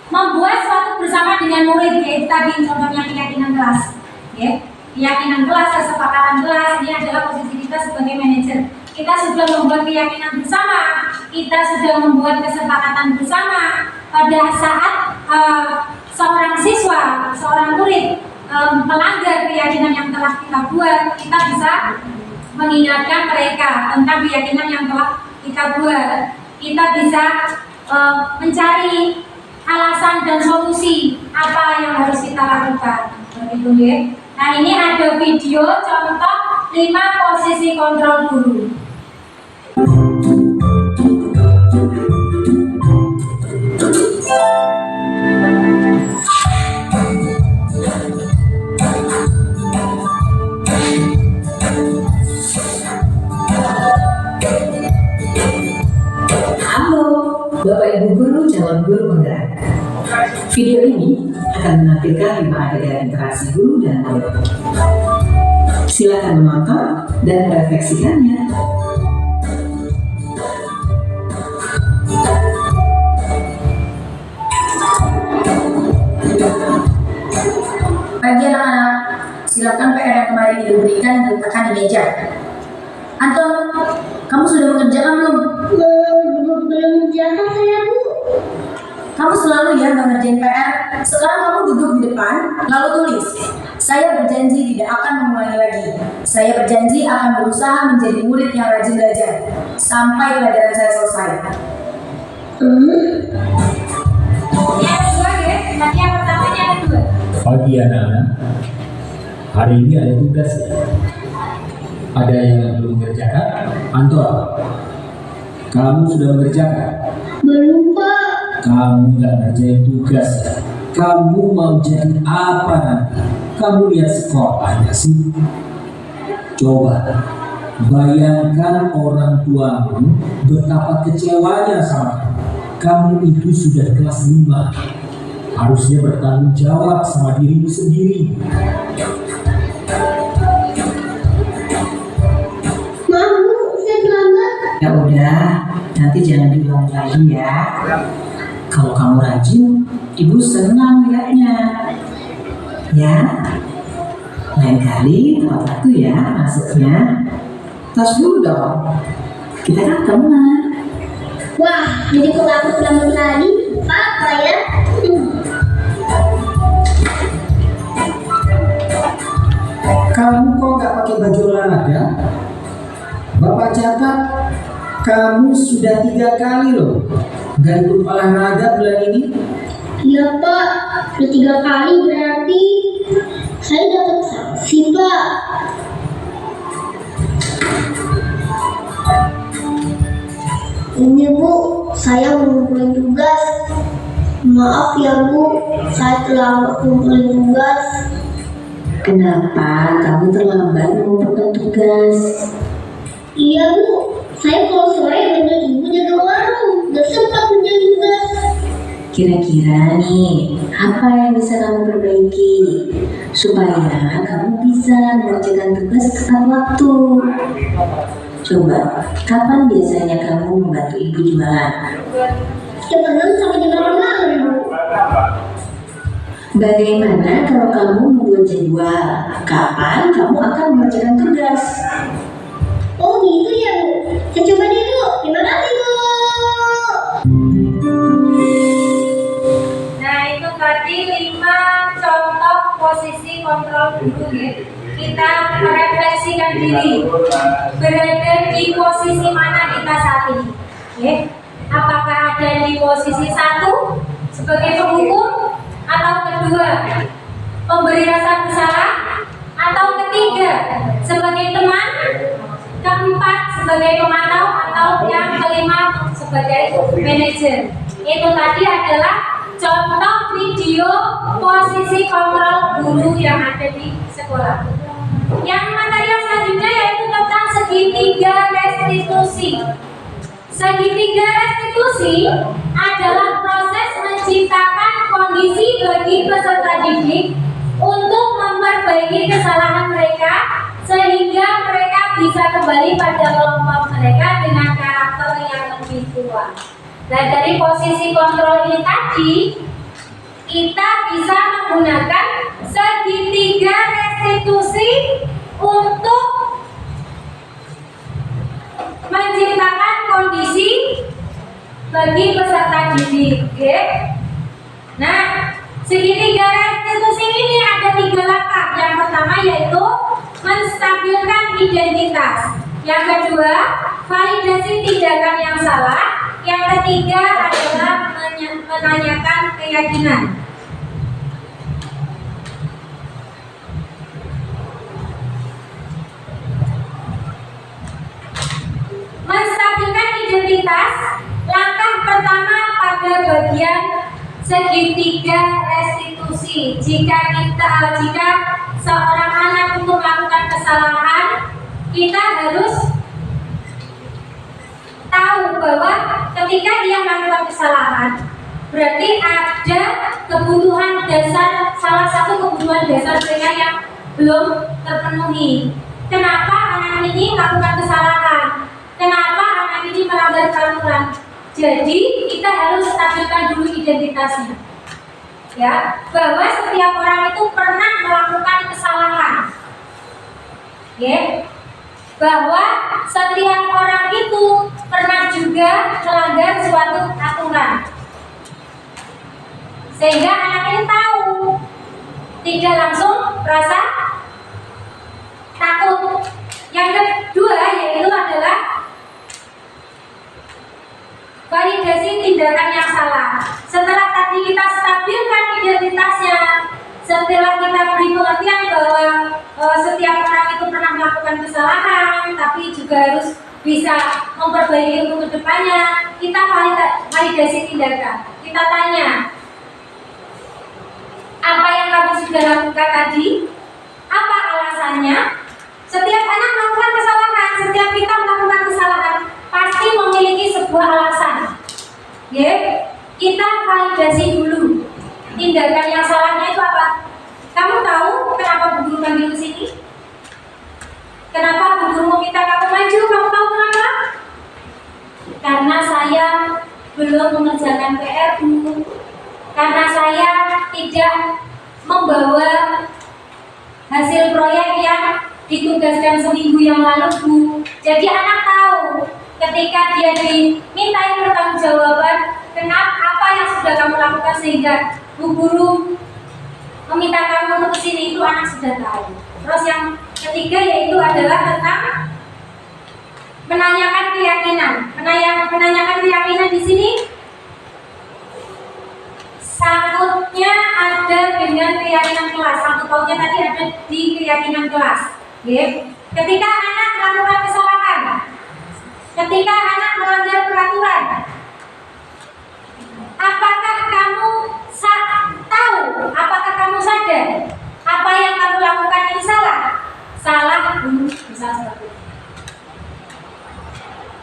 F: membuat suatu bersama dengan murid, yaitu tadi contohnya keyakinan kelas. Keyakinan kelas, kesepakatan kelas, ini adalah posisi kita sebagai manajer. Kita sudah membuat keyakinan bersama, kita sudah membuat kesepakatan bersama. Pada saat seorang siswa, seorang murid melanggar keyakinan yang telah kita buat, kita bisa mengingatkan mereka tentang keyakinan yang telah kita buat. Kita bisa mencari alasan dan solusi apa yang harus kita lakukan. Begitu ya. Nah, ini ada video contoh 5 posisi kontrol guru.
G: Bapak Ibu Guru calon guru penggerak. Video ini akan menampilkan 5 adegan interaksi guru dan murid. Silakan menonton dan merefleksikannya.
H: Bagi anak-anak, silakan PR yang kemarin diberikan diletakkan di meja. Anton, kamu sudah mengerjakan belum?
I: Belum mengerjakan saya, Bu.
H: Kamu selalu ya mengerjain PR. Sekarang kamu duduk di depan, lalu tulis. Saya berjanji tidak akan mengulangi lagi. Saya berjanji akan berusaha menjadi murid yang rajin belajar sampai pelajaran saya selesai.
F: Yang kedua ya, nanti yang pertamanya ada 2.
J: Pagi anak-anak, hari ini ada tugas ya. Ada yang belum mengerjakan? Anton, kamu sudah mengerjakan?
I: Belum, Pak.
J: Kamu nggak ngerjain tugas ya? Kamu mau jadi apa nanti? Kamu lihat sekolahnya sih. Coba bayangkan orang tuamu betapa kecewanya sama kamu. Kamu itu sudah kelas 5. Harusnya bertanggung jawab sama dirimu sendiri.
I: Maaf, Bu, saya terlambat.
G: Ya udah, nanti jangan diulang lagi ya. Kalau kamu rajin, Ibu senang lihatnya. Ya, lain kali tepat waktu ya masuknya. Tas dulu dong, kita kan teman.
I: Wah, jadi kalau aku pulang tadi, apa ya?
J: Kamu kok nggak pakai baju olahraga? Bapak catat kamu sudah 3 kali loh nggak ikut olahraga bulan ini.
I: Iya Pak, udah 3 kali berarti saya dapat sanksi Pak. Ini Bu, saya ngumpulin tugas. Maaf ya Bu, saya terlambat ngumpulin tugas.
H: Kenapa kamu terlambat mengumpulkan tugas?
I: Iya Bu, saya kalau sore bantu Ibu jaga warung, gak sempat menjaga tugas.
H: Kira-kira nih, apa yang bisa kamu perbaiki supaya kamu bisa mengerjakan tugas tepat waktu? Coba, kapan biasanya kamu membantu ibu jualan?
I: Setiap malam sampai jam 8 malam Bu.
H: Bagaimana kalau kamu membuat jadwal? Kapan kamu akan mengerjakan tugas?
I: Oh gitu ya Bu, saya coba deh Bu. Terima kasih Bu.
F: Nah, itu tadi 5 contoh posisi kontrol guru ya. Kita merefleksikan diri, berada di posisi mana kita saat ini. Ya. Apakah ada di posisi 1 sebagai penghukum, atau kedua pemberi rasa bersalah, atau ketiga sebagai teman, keempat sebagai pemantau, atau yang kelima sebagai manajer. Itu tadi adalah contoh video posisi kontrol guru yang ada di sekolah. Yang materi yang selanjutnya yaitu tentang segitiga restitusi. Segitiga restitusi adalah proses menciptakan kondisi bagi peserta didik untuk memperbaiki kesalahan mereka sehingga mereka bisa kembali pada kelompok mereka dengan karakter yang lebih kuat. Nah, dari posisi kontrol ini tadi kita bisa menggunakan segitiga restitusi untuk menciptakan kondisi bagi peserta didik. Oke? Nah, segitiga restitusi ini ada 3 langkah. Yang pertama yaitu menstabilkan identitas. Yang kedua, validasi tindakan yang salah. Yang ketiga adalah menanyakan keyakinan. Menstabilkan identitas, langkah pertama pada bagian segitiga restitusi. Jika seorang anak itu melakukan kesalahan, kita harus tahu bahwa ketika dia melakukan kesalahan, berarti ada kebutuhan dasar, salah satu kebutuhan dasar mereka yang belum terpenuhi. Kenapa anak ini melakukan kesalahan? Kenapa anak ini melanggar peraturan? Jadi kita harus stabilkan dulu identitasnya, ya, bahwa setiap orang itu pernah melakukan kesalahan, ya, bahwa setiap orang itu pernah juga melanggar suatu aturan, sehingga anak ini tahu, tidak langsung merasa takut. Yang kedua yaitu adalah validasi tindakan yang salah. Setelah tadi kita stabilkan identitasnya, setelah kita beri pengertian bahwa setiap orang itu pernah melakukan kesalahan, tapi juga harus bisa memperbaiki untuk kedepannya, kita validasi tindakan. Kita tanya, apa yang kamu sudah lakukan tadi? Apa alasannya? Setiap anak melakukan kesalahan, setiap kita melakukan kesalahan, pasti memiliki sebuah alasan. Ya, kita validasi dulu. Tindakan yang salahnya itu apa? Kamu tahu kenapa Bu Guru panggil ke sini? Kenapa Bu Guru mau minta kamu maju? Kamu tahu kenapa? Karena saya belum mengerjakan PR, Bu. Karena saya tidak membawa hasil proyek yang ditugaskan seminggu yang lalu, Bu. Jadi anak tahu ketika dia dimintai pertanggungjawaban apa yang sudah kamu lakukan sehingga Bu Guru meminta kamu untuk kesini, itu anak sudah tahu. Terus yang ketiga yaitu adalah tentang menanyakan keyakinan. Menanyakan keyakinan di sini sangkutnya ada dengan keyakinan kelas. Sangkut pautnya tadi ada di keyakinan kelas. Ketika anak melakukan kesalahan, ketika anak melanggar peraturan, apakah kamu tahu, apakah kamu sadar apa yang kamu lakukan ini salah? Salah, misalnya seperti itu.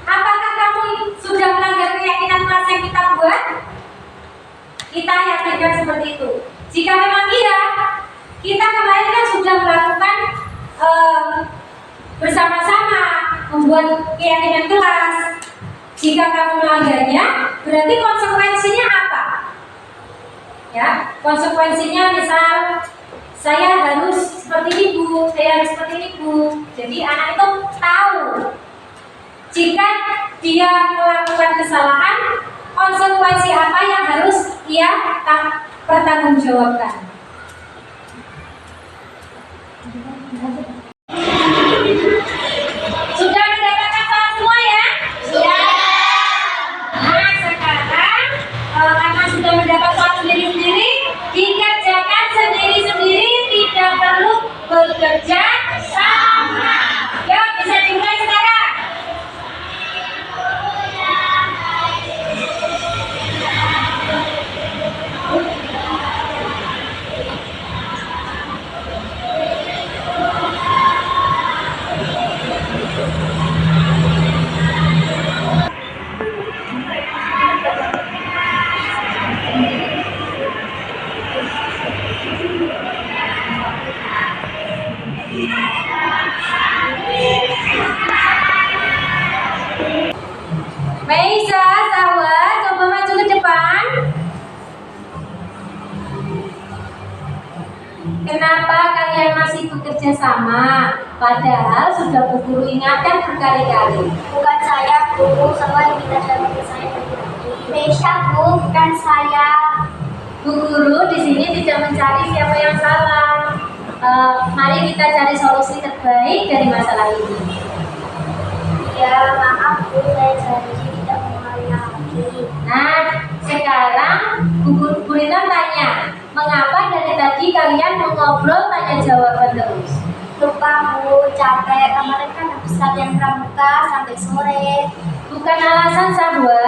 F: Apakah kamu sudah melanggar keyakinan kelas yang kita buat? Kita yakinkan seperti itu. Jika memang iya, kita kemarin kan sudah melakukan bersama-sama membuat keyakinan kelas. Jika kamu melanggarnya, berarti konsekuensinya apa? Ya, konsekuensinya misal saya harus seperti ini, Bu, saya harus seperti ini, Bu. Jadi anak itu tahu jika dia melakukan kesalahan, konsekuensi apa yang harus ia pertanggungjawabkan. Sudah mendapatkan soal semua ya? Sudah. Nah, sekarang karena sudah mendapat soal sendiri-sendiri, dikerjakan sendiri-sendiri, tidak perlu bekerja sama. Yuk, bisa dimulai sekarang. Meisa, Sawa, coba maju ke depan. Kenapa kalian masih bekerja sama? Padahal sudah Bu Guru ingatkan berkali-kali.
I: Bukan saya, Bu. Semua diminta sama saya. Meisa, Bu, bukan saya.
F: Bu Guru di sini tidak mencari siapa yang salah. Mari kita cari solusi terbaik dari masalah ini.
I: Ya, maaf, Bu. Saya janji tidak mengulangi lagi.
F: Nah, sekarang Bu Gurita tanya, mengapa dari tadi kalian mengobrol tanya jawaban terus?
I: Lupa, Bu. Capek. Kemarin kan habis latihan pramuka sampai sore.
F: Bukan alasan, Sabwa.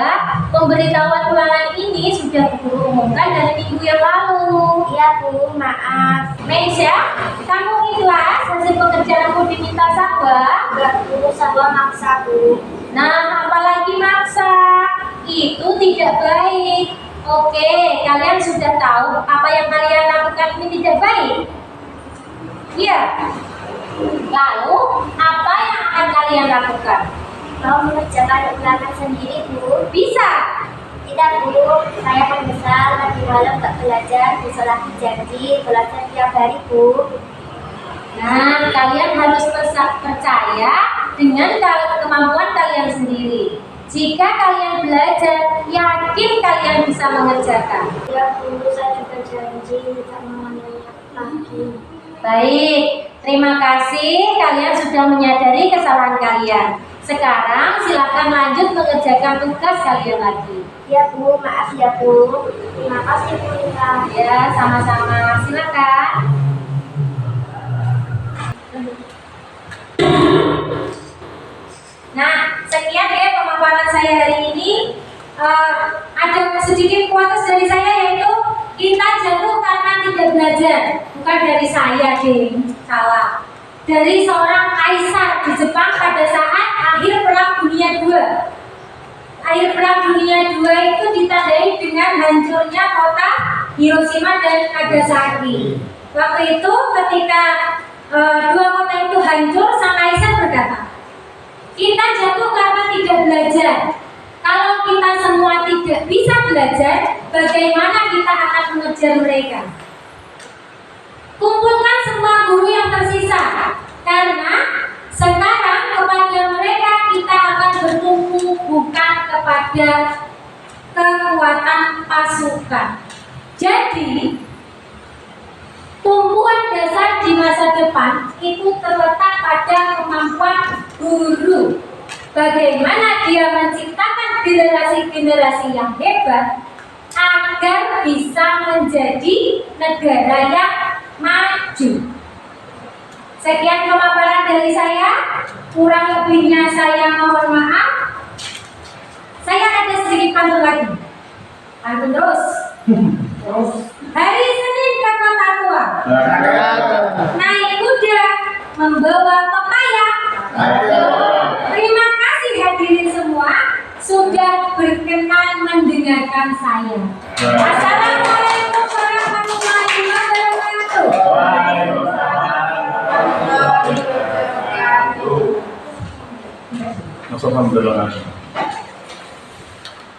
F: Pemberitahuan ulangan ini sudah Bu Guru umumkan dari minggu yang lalu.
I: Iya, Bu. Maaf.
F: Meisha, kamu ikhlas hasil pekerjaanmu diminta Sabwa?
I: Enggak, Bu. Saya maksa, Bu.
F: Nah, apalagi maksa. Itu tidak baik. Oke, kalian sudah tahu apa yang kalian lakukan ini tidak baik? Iya. Lalu, apa yang akan kalian lakukan?
I: Mau mengerjakan ulangan sendiri, Bu.
F: Bisa.
I: Tidak, Bu. Saya kan besar, nanti malam nggak belajar. Bisa lagi janji belajar tiap hari, Bu.
F: Nah, kalian harus percaya dengan kemampuan kalian sendiri. Jika kalian belajar, yakin kalian bisa mengerjakan.
I: Ya, Bu. Saya juga janji tidak mengulangi lagi.
F: Baik, terima kasih kalian sudah menyadari kesalahan kalian. Sekarang silakan lanjut mengerjakan tugas kalian lagi.
I: Ya, Bu. Maaf ya, Bu. Terima kasih, Bu.
F: Ya, sama-sama. Silakan. Nah, sekian ya pemaparan saya hari ini. Ada sedikit kuotas dari saya, yaitu kita jatuh karena tidak belajar. Bukan dari saya, ding. Salah. Dari seorang kaisar di Jepang pada saat akhir Perang Dunia II. Akhir Perang Dunia II itu ditandai dengan hancurnya kota Hiroshima dan Nagasaki. Waktu itu ketika dua kota itu hancur, sang kaisar berkata, kita jatuh karena tidak belajar. Kalau kita semua tidak bisa belajar, bagaimana kita akan mengejar mereka? Kumpulkan semua guru yang tersisa, karena sekarang kepada mereka kita akan bertumpu bukan kepada kekuatan pasukan. Jadi, tumpuan dasar di masa depan itu terletak pada kemampuan guru. Bagaimana dia menciptakan generasi-generasi yang hebat agar bisa menjadi negara yang maju. Sekian pemaparan dari saya, kurang lebihnya saya mohon maaf. Saya ada sedikit pantun lagi. Pantun terus. Hari Senin ke Kota Tua, naik kuda membawa pepaya. Terima kasih hadirin semua sudah berkenan mendengarkan saya. Assalamualaikum warahmatullahi wabarakatuh.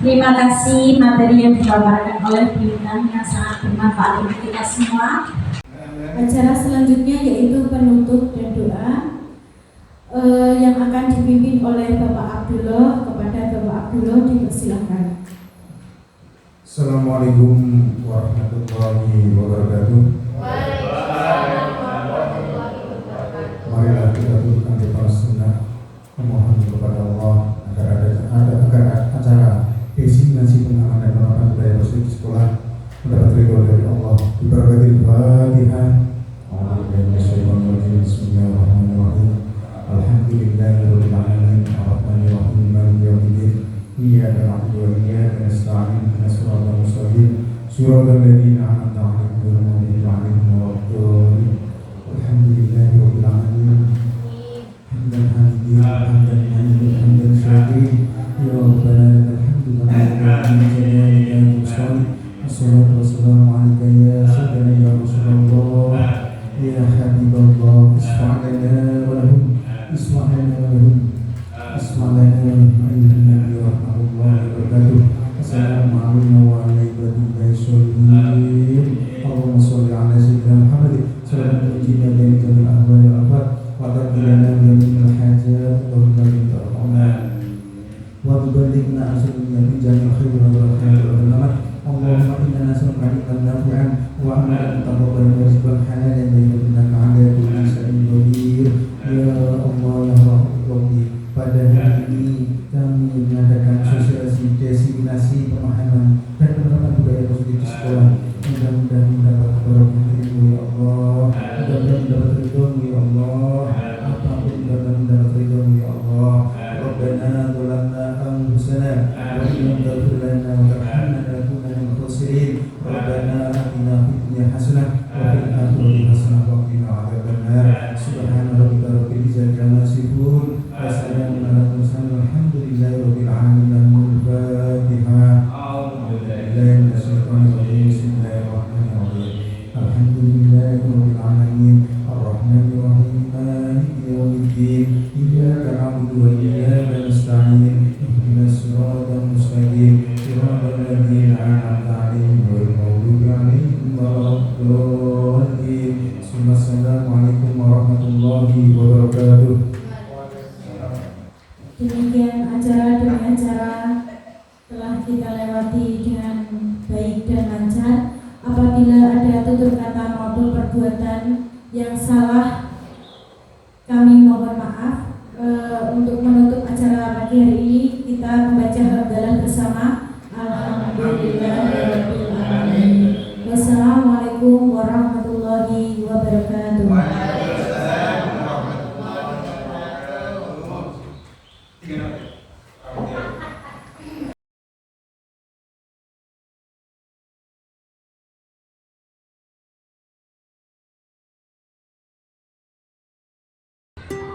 B: Terima kasih materi yang dipaparkan oleh bintang yang sangat bermanfaat untuk kita semua. Acara selanjutnya yaitu penutup dan doa yang akan dipimpin oleh Bapak Abdullah. Kepada Bapak Abdullah dipersilakan.
C: Assalamualaikum warahmatullahi wabarakatuh. Marilah kita dudukkan di atas sunnah, memohon kepada Allah agar ada acara designasi pengaman dan penerapan budaya positif di sekolah mendapat ridho dari Allah. Diberkati Fatihah. Bismillahirrahmanirrahim. Alhamdulillahirabbil alamin. Arrahmanirrahim. Maliki yaumiddin. Iyyaka na'budu wa iyyaka nasta'in. Ihdinas siratal mustaqim. Siratal ladzina an'amta 'alaihim ghairil maghdubi 'alaihim waladdallin. Alhamdulillahirabbil alamin. Hamdan hamidin, hamdan hamidin, hamdan syakirin. Ya Rabbana Assalatu wassalamu alaika ya sayyidina ya Rasulullah ya Habiballah. Isma'lana wa lahum Isma'lana wa lahum Isma'lana wa lahum ayyuhan nabi wa rahmatullahi wa barakatuh. Assalamu alaikum wa rahmatullahi wa barakatuh. Allahumma sholli ala sayyidina Muhammad sallallahu alaihi wa sallam min ahwali al-afat wa taqdirana bi min al-hajat wa min al-amal wa tuballighna asrul min jami'il khair wa barakatuh. Allahumma inna nas'aluka ilman nafi'an wa amalan mutaqabbalan wa rizqan halalan innaka 'ala kulli shay'in qadir. Ya Allah ya Rabbi, pada hari ini kami mengadakan sosialisasi designasi pemahaman dan penerapan budaya positif di sekolah. Mudah-mudahan mendapat barokah ilmu ya Allah. Mudah-mudahan mendapat ridho-Mu ya Allah. Apapun mudah-mudahan mendapat ridho-Mu ya Allah. Rabbana dzalamna anfusana wa in lam taghfir lana wa tarhamna lanakunanna minal khasirin. Rabbana atina fid dunya hasanah wa fil akhirati hasanah wa qina adzabannar. Subhana rabbika rabbil izzati amma yasifun wa salamun alal mursalin walhamdulillahi rabbil alamin. Al-Fatihah. Alhamdulillahirabbil alamin. Ar-Rahmanir Rahim. Maliki yaumiddin. Iyyaka na'budu wa iyyaka nasta'in. Ihdinas siratal mustaqim. Siratal ladzina an'amta 'alaihim ghairil maghdubi 'alaihim waladdallin. Assalamualaikum warahmatullahi wabarakatuh.
B: Demikian acara demi acara telah kita lewati dengan baik dan lancar. Apabila ada tutur kata maupun perbuatan yang salah, kami mohon maaf. Untuk menutup acara pagi hari ini, kita membaca hamdalah bersama. Alhamdulillahirabbil alamin. Wassalamualaikum warahmatullahi wabarakatuh.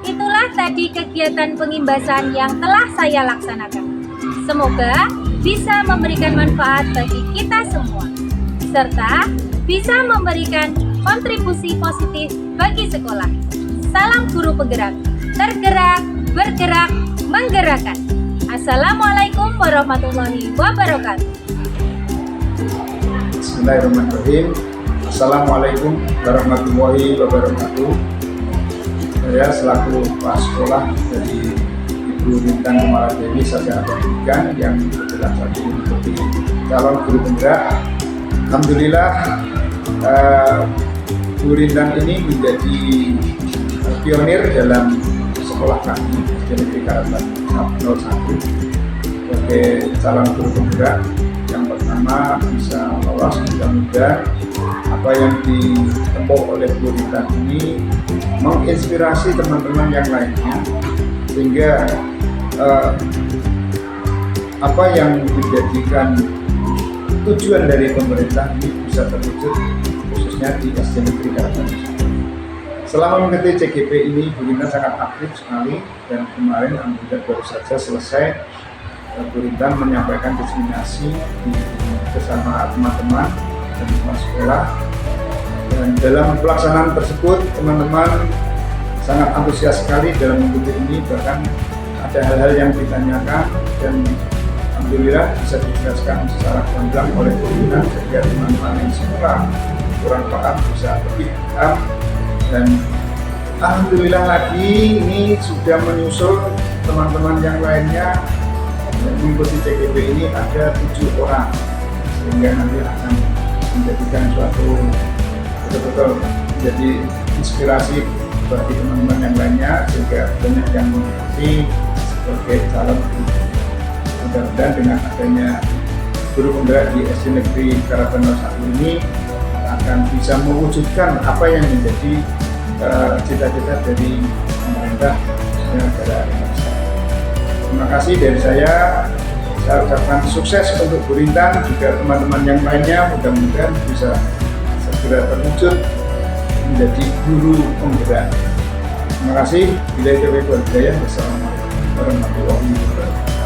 A: Itulah tadi kegiatan pengimbasan yang telah saya laksanakan. Semoga bisa memberikan manfaat bagi kita semua, serta bisa memberikan kontribusi positif bagi sekolah. Salam guru penggerak, tergerak, bergerak, menggerakkan. Assalamualaikum warahmatullahi wabarakatuh.
C: Bismillahirrahmanirrahim. Assalamualaikum warahmatullahi wabarakatuh. Saya selaku kepala sekolah dari Ibu Rintang Kumaladewi Sarjana Pendidikan yang kebetulan saat ini menjadi calon guru penggerak. Alhamdulillah, Bu Rintang ini menjadi pionir dalam sekolah kami di Negeri Karaban 01 sebagai calon guru penggerak yang pertama bisa lolos. Mudah-mudahan apa yang ditempuh oleh Bu Rintang ini menginspirasi teman-teman yang lainnya, sehingga apa yang dijadikan tujuan dari pemerintah ini bisa terwujud, khususnya di SD Negeri Karaban. Selama mengikuti CGP ini, Bu Rintang sangat aktif sekali, dan kemarin alhamdulillah baru saja selesai Bu Rintang menyampaikan diseminasi bersama teman-teman dan teman sekolah. Dan dalam pelaksanaan tersebut, teman-teman sangat antusias sekali dalam mengikuti ini, bahkan ada hal-hal yang ditanyakan dan alhamdulillah bisa dijelaskan secara gamblang oleh Bu Rintang, sehingga teman-teman yang semula kurang paham bisa lebih paham. Dan alhamdulillah lagi ini sudah menyusul teman-teman yang lainnya yang mengikuti CGP ini ada 7 orang, sehingga nanti akan menjadikan suatu betul-betul menjadi inspirasi bagi teman-teman yang lainnya, sehingga banyak yang mengikuti sebagai calon guru. Mudah-mudahan dengan adanya guru penggerak di SD Negeri Karaban 01 ini akan bisa mewujudkan apa yang menjadi cita-cita dari pemerintah negara Indonesia. Terima kasih dari saya ucapkan sukses untuk Bu Rintang, juga teman-teman yang lainnya, mudah-mudahan bisa segera terwujud menjadi guru penggerak. Terima kasih. Wassalamualaikum warahmatullahi wabarakatuh.